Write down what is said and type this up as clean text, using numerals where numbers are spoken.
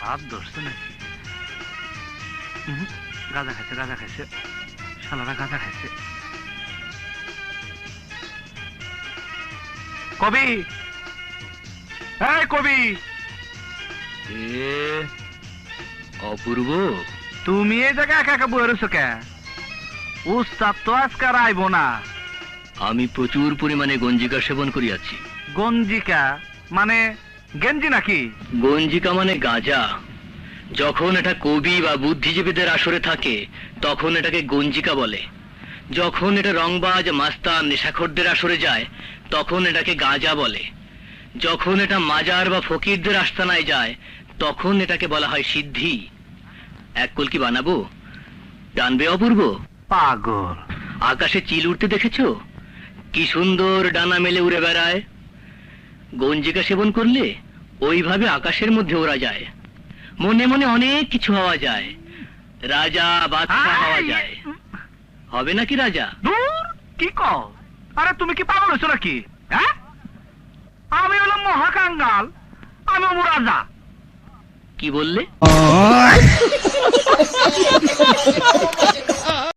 ভাত ধরছে নাকি? গাঁজা খাইছে, গাঁজা খাইছে, শালারা গাঁজা খাইছে। কবি, এই কবি। অপূর্ব, তুমি এই জায়গায় একা একা বয়ে রয়েছো কে? উস্তাদ তো আজকাল আইব না। আমি প্রচুর পরিমাণে গঞ্জিকা সেবন করিয়াছি। গঞ্জিকা মানে গেঞ্জি নাকি? গঞ্জিকা মানে গাঁজা। যখন এটা কবি বা বুদ্ধিজীবীদের আসরে থাকে তখন এটাকে গঞ্জিকা বলে। যখন এটা রংবাজ, মাস্তান, নেশাখোরদের আসরে যায় তখন এটাকে গাঁজা বলে। যখন এটা মাজার বা ফকিরদের আস্তানায় যায় তখন এটাকে বলা হয় সিদ্ধি। এক কলকি বানাবো? টানবে অপূর্ব? পাগল। আকাশে চিল উঠতে দেখেছো? কি সুন্দর ডানা মেলে উড়ে বেড়ায়। গঞ্জিকা সেবন করলে ওইভাবে আকাশের মধ্যে ওড়া যায়। মনে মনে অনেক কিছু হওয়া যায়। রাজা বাদশা হওয়া যায়। হবে নাকি রাজা? দূর, কি কও? আরে তুমি কি পাগল হয়েছো নাকি? হ্যাঁ, আমি হলাম মহাকাঙ্গাল, আমি রাজা। কি বললে?